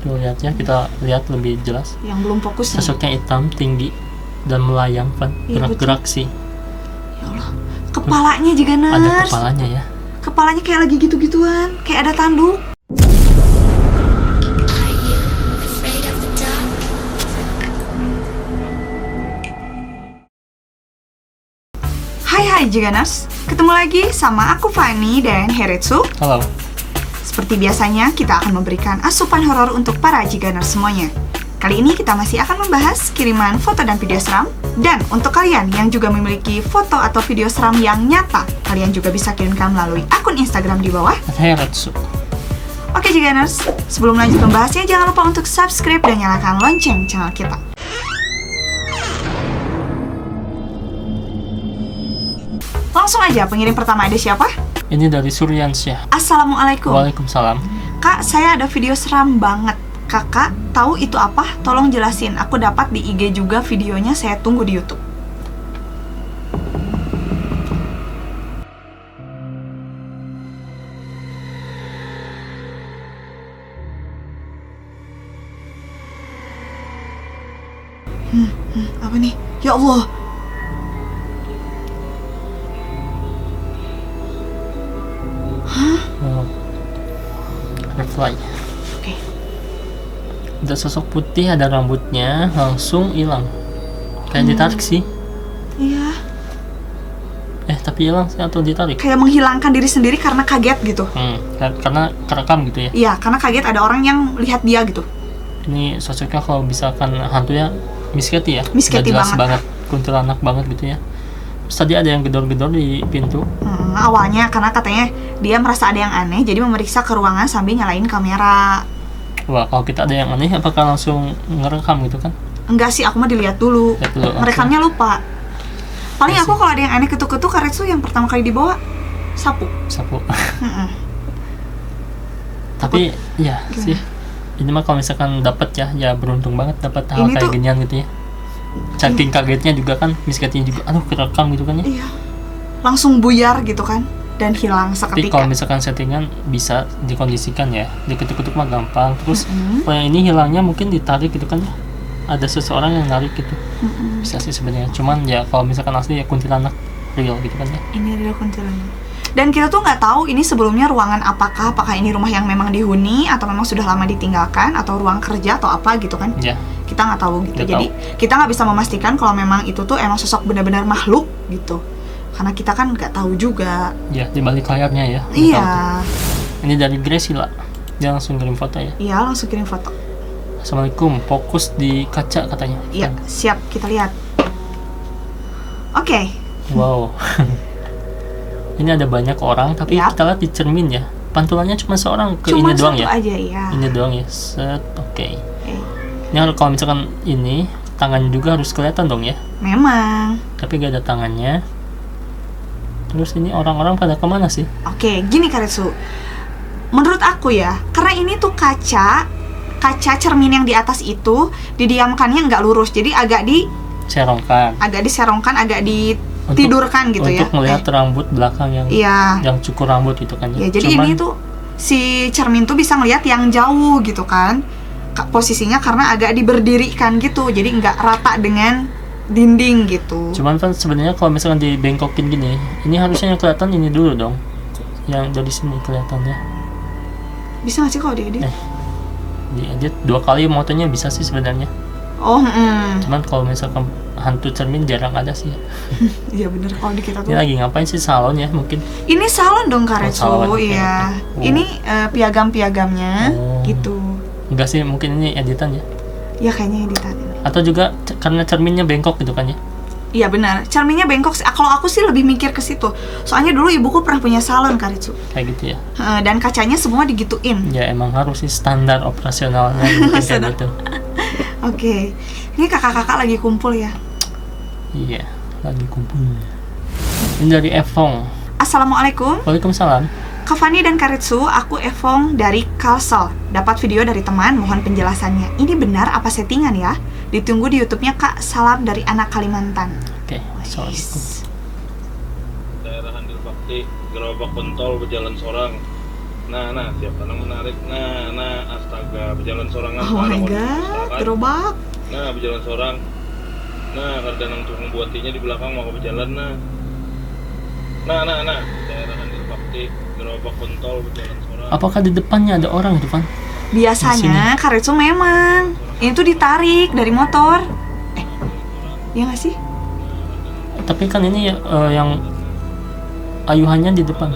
Tuh lihat ya, kita lihat lebih jelas. Yang belum fokus nih. Sosoknya hitam, tinggi, dan melayang, Van. Iya, Gerak-gerak sih. Ya Allah. Kepalanya juga nurse. Ada kepalanya ya. Kepalanya kayak lagi gitu-gituan, kayak ada tanduk. Hai Jiganers, ketemu lagi sama aku Fani dan Heretsu. Halo. Seperti biasanya, kita akan memberikan asupan horor untuk para Jiganers semuanya. Kali ini kita masih akan membahas kiriman foto dan video seram. Dan untuk kalian yang juga memiliki foto atau video seram yang nyata, kalian juga bisa kirimkan melalui akun Instagram di bawah. Heretsu. Oke Jiganers, sebelum lanjut membahasnya, jangan lupa untuk subscribe dan nyalakan lonceng channel kita. Langsung aja, pengirim pertama ada siapa? Ini dari Suryansyah. Assalamualaikum. Waalaikumsalam. Kak, saya ada video seram banget. Kakak, tahu itu apa? Tolong jelasin. Aku dapat di IG juga videonya, saya tunggu di YouTube. Apa nih? Ya Allah. Oh. Reply. Oke. Ada sosok putih, ada rambutnya, langsung hilang. Kayak ditarik sih. Iya. Tapi hilang sih atau ditarik? Kayak menghilangkan diri sendiri karena kaget gitu. Karena kerekam gitu ya. Iya, karena kaget ada orang yang lihat dia gitu. Ini sosoknya kalau misalkan hantunya Miss Katy ya. Miss Katy Udah jelas banget. banget, kuntilanak banget gitu ya. Terus tadi ada yang gedor-gedor di pintu. Awalnya karena katanya dia merasa ada yang aneh, jadi memeriksa ke ruangan sambil nyalain kamera. Wah, kalau kita ada yang aneh, apakah langsung ngerekam gitu kan? Enggak sih, aku mah dilihat dulu. Lihat dulu, Merekamnya lupa. Paling Ya aku sih. kalau ada yang aneh ketuk-ketuk Karetsu yang pertama kali dibawa sapu. Mm-mm. Tapi ya sih, ini mah kalau misalkan dapat ya beruntung banget dapat hal Ini kayak tuh- ginian gitu ya. Saking kagetnya juga kan, Miss Katy juga, aduh kerekam gitu kan ya. Iya. Langsung buyar gitu kan dan hilang Tapi seketika. kalau misalkan settingan bisa dikondisikan ya, diketuk-ketuk mah gampang. Terus Mm-mm. kalau yang ini hilangnya mungkin ditarik gitu kan ya. Ada seseorang yang narik gitu. Mm-mm. Bisa sih sebenarnya. Cuman ya kalau misalkan asli ya kuntilanak real gitu kan ya. Ini adalah kuntilanak. Dan kita tuh nggak tahu ini sebelumnya ruangan apakah ini rumah yang memang dihuni atau memang sudah lama ditinggalkan atau ruang kerja atau apa gitu kan. Ya, Kita nggak tahu gitu. Nggak Jadi kita nggak bisa memastikan kalau memang itu tuh emang sosok benar-benar makhluk gitu. Karena kita kan nggak tahu juga. ya di balik layarnya ya. Nggak Iya. tahu. Ini dari Graciela. Dia langsung kirim foto ya. Iya, langsung kirim foto. Assalamualaikum, fokus di kaca katanya. Iya, siap, kita lihat. Oke. Wow. Ini ada banyak orang, tapi Yap. kita lihat di cermin ya. Pantulannya cuma seorang ke Cuma ini doang satu ya. aja ya. Ini doang ya. Set, oke. Oke. Ini kalau misalkan ini tangannya juga harus kelihatan dong ya. Memang. Tapi gak ada tangannya. Terus ini orang-orang pada kemana sih? Oke, gini Karetsu. Menurut aku ya, karena ini tuh kaca cermin yang di atas itu didiamkannya nggak lurus, jadi agak Serongkan. diserongkan, agak ditidurkan gitu ya. Untuk melihat rambut belakang yang Iya. yang cukur rambut gitu kan ya. Ya, jadi Cuman, ini tuh si cermin tuh bisa ngelihat yang jauh gitu kan. Posisinya karena agak diberdirikan gitu, jadi nggak rata dengan dinding gitu. Cuman kan sebenarnya kalau misalkan dibengkokin gini, ini harusnya yang kelihatan ini dulu dong. Yang dari sini kelihatannya. Bisa nggak sih kalau diedit? Diedit 2 kali motonya bisa sih sebenarnya. Oh, Cuman kalau misalkan hantu cermin jarang ada sih ya. iya bener kalau di kita tuh. Ini lagi ngapain sih, salon ya mungkin? Ini salon dong Karetsu, salon, oke, iya. oke. Oh. Ini piagam-piagamnya Oh. gitu. Enggak sih, mungkin ini editan ya. Ya kayaknya editan ini. Atau juga karena cerminnya bengkok gitu kan ya. Iya benar, cerminnya bengkok. Kalau aku sih lebih mikir ke situ. Soalnya dulu ibuku pernah punya salon Karetsu. Kayak gitu ya. Dan kacanya semua digituin. Ya emang harus sih standar operasionalnya mungkin kayak gitu. Oke. Ini kakak-kakak lagi kumpul ya. Iya, lagi kumpul. Ini dari Evong. Assalamualaikum. Waalaikumsalam. Kak Fani dan Karetsu, aku Evong dari Kalsel. Dapat video dari teman, mohon penjelasannya. Ini benar apa settingan ya? Ditunggu di YouTube-nya Kak. Salam dari anak Kalimantan. Oke, assalamualaikum. Daerah Handil Bakti, Gerobak Pentol, berjalan seorang. Nah, siap tanam menarik. Nah, astaga, berjalan sorangan. Oh my Parah, god, kan? gerobak. Nah, berjalan sorang. Nah, kadang untuk membuatinya di belakang mau berjalan. Nah. Daerah Andir Bakti, gerobak pentol berjalan sorang. Apakah di depannya ada orang itu, Van? Biasanya karetsu memang ini tuh ditarik dari motor. Iya nggak sih? Tapi kan ini yang ayuhannya di depan.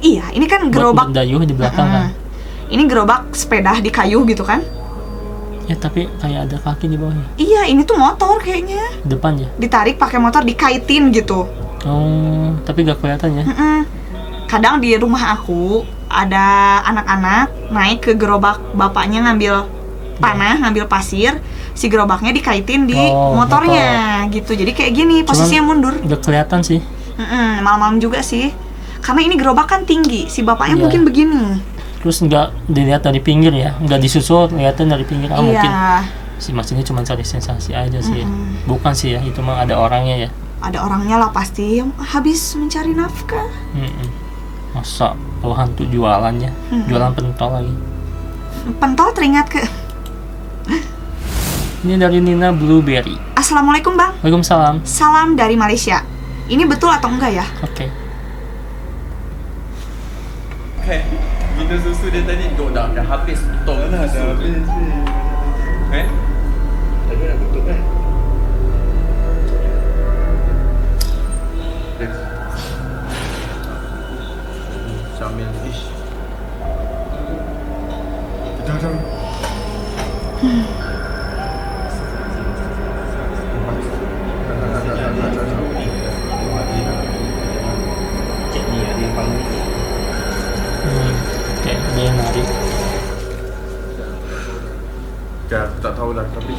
Iya, ini kan Buat gerobak. dayuh di belakang kan. Ini gerobak sepeda di kayu gitu kan? Ya tapi kayak ada kaki di bawahnya. Iya, ini tuh motor kayaknya. Depan ya. Ditarik pakai motor, dikaitin gitu. Oh, tapi gak kelihatan ya. Kadang di rumah aku ada anak-anak naik ke gerobak bapaknya ngambil tanah, ngambil pasir, si gerobaknya dikaitin di motornya gitu. Jadi kayak gini, posisinya mundur. Gak kelihatan sih. Malam-malam juga sih. Karena ini gerobak kan tinggi, si bapaknya Iya. mungkin begini. Terus nggak dilihat dari pinggir ya, nggak disusul, kelihatan dari pinggir. Iya. Mungkin si mas ini cuma cari sensasi aja sih. Bukan sih ya, itu mah ada orangnya ya. Ada orangnya lah pasti yang habis mencari nafkah. Masa hantu jualannya, jualan pentol lagi. Pentol teringat ke. Ini dari Nina Blueberry. Assalamualaikum bang. Waalaikumsalam. Salam dari Malaysia. Ini betul atau enggak ya? Oke. Minum susu dia tadi dah habis top susu tu. Tadi nak tutup kan? Sambil fish. Cik ni ada yang panggil. Oke, ini yang nari. Ya, aku tak tahulah tapi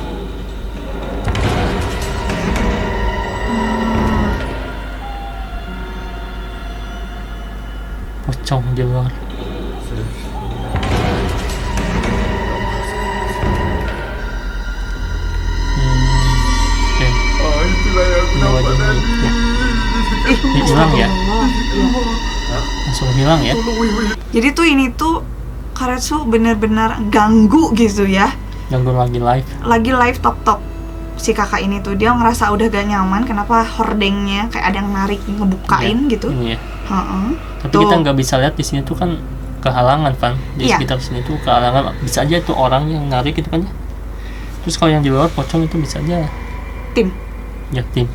Pocong di luar. Oke. oh itulah yang aku Ini nampak wajahnya tadi. ya. Hilang ya? Langsung hilang ya? Jadi tuh ini tuh karetsu bener-bener ganggu gitu ya. Ganggu lagi live. Lagi live top si kakak ini tuh dia ngerasa udah gak nyaman, kenapa hordengnya kayak ada yang narik ngebukain gitu. Ini ya. Tapi Tuh. kita nggak bisa lihat di sini tuh kan kehalangan, Van. Di Iya. sekitar sini tuh kehalangan. Bisa aja itu orang yang narik gitu kan ya. Terus kalau yang di luar pocong itu bisa aja Tim. ya tim.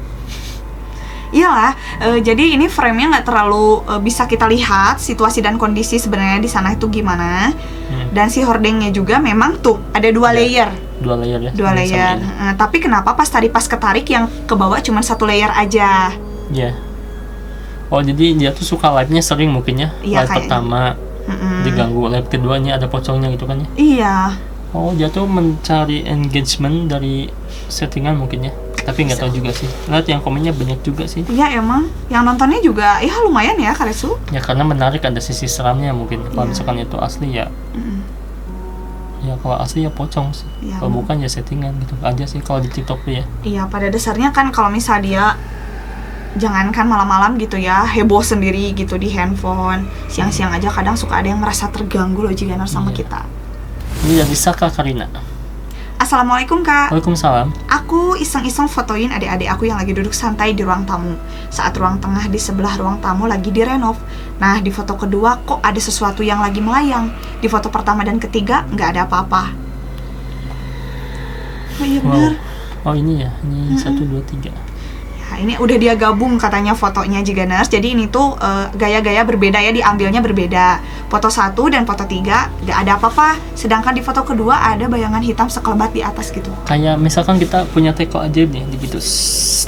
Iyalah, jadi ini frame-nya nggak terlalu bisa kita lihat situasi dan kondisi sebenarnya di sana itu gimana. Dan si hordengnya juga memang tuh ada dua layer. Dua layer ya. Dua sama layer. ini. Tapi kenapa pas ketarik yang ke bawah cuma satu layer aja? Iya. Oh jadi dia tuh suka live-nya sering mungkin ya. Iya, Live kayaknya. pertama diganggu, live keduanya ada pocongnya gitu kan ya. Iya. Oh dia tuh mencari engagement dari settingan mungkin ya. Tapi nggak tahu juga sih. Lihat yang komennya banyak juga sih. Iya emang. Yang nontonnya juga ya lumayan ya karetsu. Ya karena menarik, ada sisi seramnya mungkin. Kalau Iya. misalkan itu asli ya. Ya kalau asli ya pocong sih. Iya. Kalau bukan ya settingan gitu aja sih kalau di TikTok tuh ya. Iya pada dasarnya kan kalau misal dia jangankan malam-malam gitu ya, heboh sendiri gitu di handphone. Siang-siang aja kadang suka ada yang merasa terganggu loh jika sama Iya. kita. Ini dari Saka Karina. Assalamualaikum kak. Waalaikumsalam. Aku iseng-iseng fotoin adik-adik aku yang lagi duduk santai di ruang tamu. Saat ruang tengah di sebelah ruang tamu lagi direnov. Nah, di foto kedua kok ada sesuatu yang lagi melayang. Di foto pertama dan ketiga nggak ada apa-apa. Oh iya bener. Oh ini ya, ini 1, 2, 3. Ya, ini udah dia gabung katanya fotonya Jiganers. Jadi ini tuh gaya-gaya berbeda ya, diambilnya berbeda. Foto 1 dan foto 3 nggak ada apa-apa. Sedangkan di foto kedua ada bayangan hitam sekelebat di atas gitu. Kayak misalkan kita punya teko ajaib nih, gitu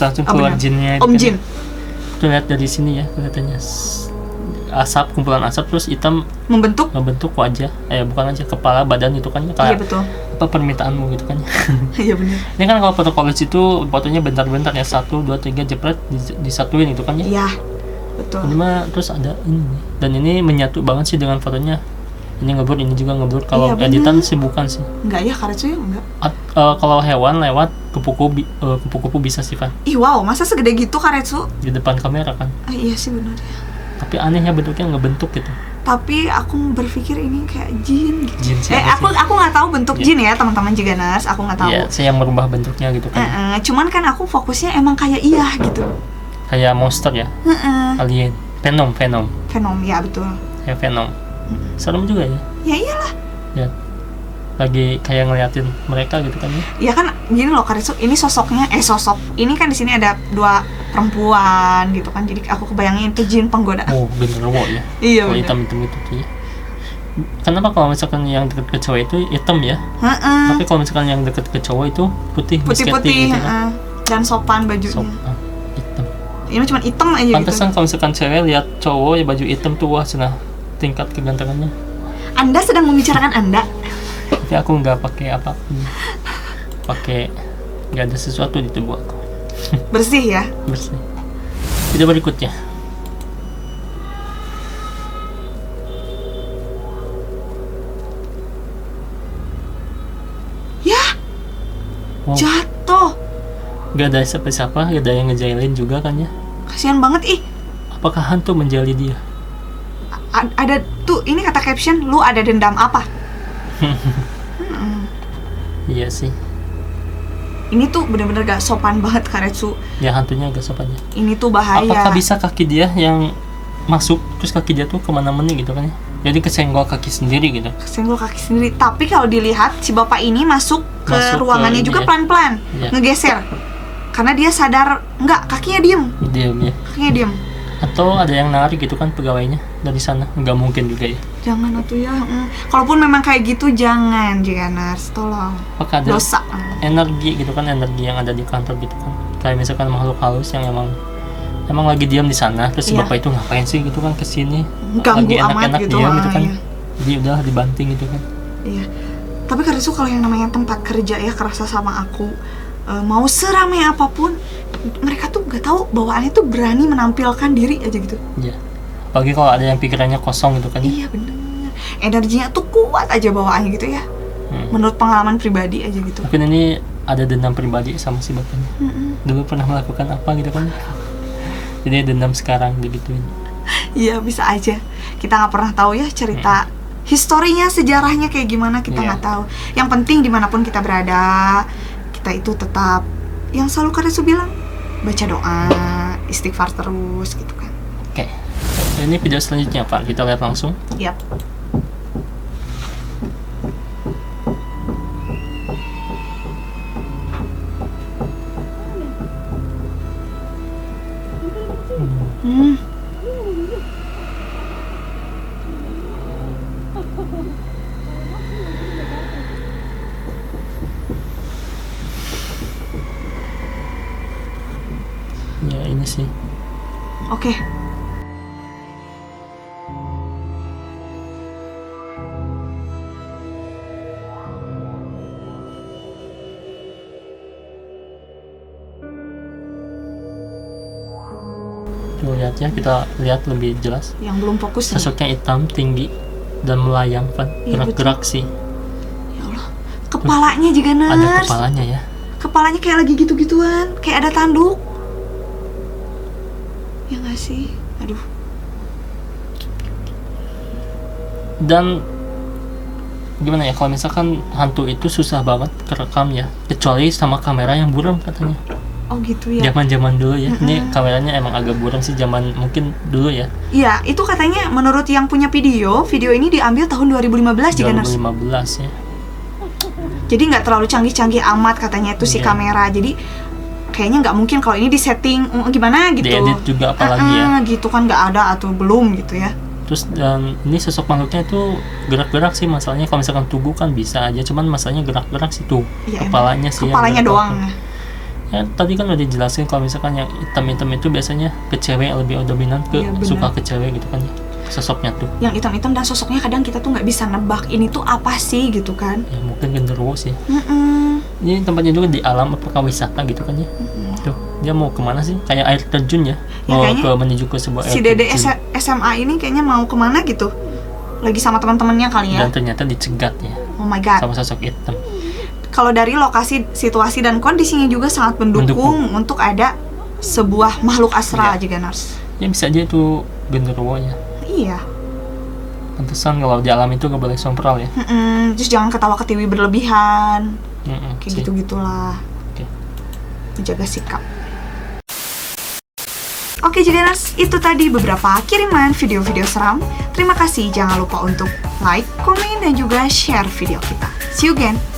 langsung Oh, keluar benar. jinnya. Om gitu Jin. kan. Tuh lihat dari sini ya, kelihatannya asap, kumpulan asap terus hitam Membentuk. membentuk wajah. Bukan aja kepala, badan itu kan Iya kayak betul. apa permintaanmu gitu kan. Iya bener. Ini kan kalau foto college itu fotonya bentar-bentar ya, 1, 2, 3 jepret disatuin gitu kan ya. Iya betul. Ini mah terus ada ini nih. Dan ini menyatu banget sih dengan fotonya. Ini ngeblur, ini juga ngeblur. Kalau Iya, bener. editan sih bukan sih. Enggak ya karetsu ya enggak. Kalau hewan lewat kupu-kupu bisa sih, Van. Ih wow, masa segede gitu karetsu? Di depan kamera kan. Iya sih benar ya. Tapi anehnya bentuknya ngebentuk gitu. Tapi aku berpikir ini kayak jin gitu. Jin siapa Aku nggak tahu bentuk Iya. jin ya teman-teman Jiganers, aku nggak tahu. Iya, saya yang merubah bentuknya gitu kan. Cuman kan aku fokusnya emang kayak iya gitu. Kayak monster ya, alien, Venom, Venom ya betul. kayak Venom. Serem juga ya. Ya iyalah. Ya. Lagi kayak ngeliatin mereka gitu kan ya. Ya kan gini loh Karisu, ini sosoknya ini kan di sini ada 2 perempuan gitu kan. Jadi aku kebayangin itu jin penggoda. Oh, genderuwo ya. Iya Kalau bener. hitam-hitam itu tuh ya. Kenapa kalau misalkan yang deket ke cowok itu hitam ya? Heeh. Tapi kalau misalkan yang deket ke cowok itu putih, Putih-putih gitu kan. dan sopan bajunya. Hitam. Ini cuma hitam aja Pantesan gitu. kalau misalkan cewek lihat cowok ya baju hitam tuh wah cenah tingkat kegantengannya. Anda sedang membicarakan Anda. Tapi aku nggak pakai apapun. Pakai nggak ada sesuatu di tubuh aku. Bersih ya. Bersih. Video berikutnya. Ya, Wow. jatuh. Gak ada siapa-siapa, gak ada yang ngejailin juga kan ya. Kasihan banget ih. Apakah hantu menjali dia? Ada tuh ini kata caption, lu ada dendam apa? Iya sih. Ini tuh bener-bener gak sopan banget Karetsu. Ya hantunya agak sopan ya. Ini tuh bahaya. Apakah bisa kaki dia yang masuk terus kaki dia tuh kemana-mana gitu kan ya? Jadi kesenggol kaki sendiri gitu. Kesenggol kaki sendiri. Tapi kalau dilihat si bapak ini masuk ke Masuk ke ruangannya ini juga ya. pelan-pelan, Iya. ngegeser. Karena dia sadar enggak, kakinya diem, Diam ya. kakinya diem. Atau ada yang narik gitu kan pegawainya dari sana? Nggak mungkin juga ya. Jangan atuh ya. Kalaupun memang kayak gitu jangan, Jiganers, tolong. Apakah ada Dosa. energi gitu kan, energi yang ada di kantor gitu kan? Kayak misalkan makhluk halus yang emang lagi diam di sana, terus si Iya. bapak itu ngapain sih gitu kan kesini? Ganggu Lagi amat enak-enak gitu, diam gitu kan? iya. Jadi udah dibanting gitu kan? Iya. Tapi Karisu kalau yang namanya tempat kerja ya kerasa sama aku, mau seramai apapun, mereka tuh nggak tahu bawaannya tuh berani menampilkan diri aja gitu. Iya. Apalagi kalau ada yang pikirannya kosong gitu kan? Ya? Iya bener. Energinya tuh kuat aja bawaannya gitu ya. Menurut pengalaman pribadi aja gitu. Mungkin ini ada dendam pribadi sama si bapaknya. Dulu pernah melakukan apa gitu kan? Jadi dendam sekarang digituin. Iya bisa aja. Kita nggak pernah tahu ya cerita historinya, sejarahnya kayak gimana kita Iya. nggak tahu. Yang penting dimanapun kita berada, kita itu tetap yang selalu Karisu bilang, baca doa, istighfar terus gitu kan. Oke. Ini video selanjutnya Pak, kita lihat langsung. Yap. Hmm. Ya ini sih. Oke. Coba lihat ya, kita lihat lebih jelas. Yang belum fokus nih. Sosoknya hitam, tinggi, dan melayang kan. Iya, Gerak-gerak sih. Ya Allah. Kepalanya juga Ada ners. kepalanya ya. Kepalanya kayak lagi gitu-gituan, kayak ada tanduk. Ya nggak sih? Aduh. Dan gimana ya, kalau misalkan hantu itu susah banget kerekam ya, kecuali sama kamera yang buram katanya. Oh gitu ya. Zaman-zaman dulu ya. Ini kameranya emang agak buram sih zaman mungkin dulu ya. Iya, itu katanya menurut yang punya video ini diambil tahun 2015 juga ners. 2015 ya. Jadi nggak terlalu canggih-canggih amat katanya itu si Iya. kamera. Jadi kayaknya nggak mungkin kalau ini disetting gimana gitu. Diedit juga apalagi ya. Gitu kan nggak ada atau belum gitu ya. Terus dan ini sosok makhluknya itu gerak-gerak sih, masalahnya kalau misalkan tubuh kan bisa aja, cuman masalahnya gerak-gerak sih tuh. Iya, Kepalanya sih yang Kepalanya gerak. doang. Ya tadi kan udah dijelasin kalau misalkan yang hitam-hitam itu biasanya ke cewek lebih dominan, ke Iya, benar. suka ke cewek gitu kan ya. Sosoknya tuh. Yang hitam-hitam dan sosoknya kadang kita tuh nggak bisa nebak ini tuh apa sih gitu kan. Ya mungkin genderuwo sih. Mm-mm. Ini tempatnya juga di alam, apakah wisata gitu kan ya. Tuh, dia mau kemana sih? Kayak air terjun ya. Ya, Mau kayaknya ke menuju ke sebuah air Si Dede terjun. SMA ini kayaknya mau kemana gitu. Lagi sama teman-temannya kali ya. Dan ternyata dicegat ya Oh my god. sama sosok hitam. Kalau dari lokasi, situasi dan kondisinya juga sangat mendukung untuk ada sebuah makhluk astral Iya. juga ners. Ya bisa aja itu genderuwo ya. Iya. Pantesan kalau di alam itu gak boleh sompral ya. Terus jangan ketawa-ketiwi berlebihan. Kayak sih. gitu-gitulah. Oke. Menjaga sikap. Oke Jiganers, itu tadi beberapa kiriman video-video seram. Terima kasih, jangan lupa untuk like, komen, dan juga share video kita. See you again!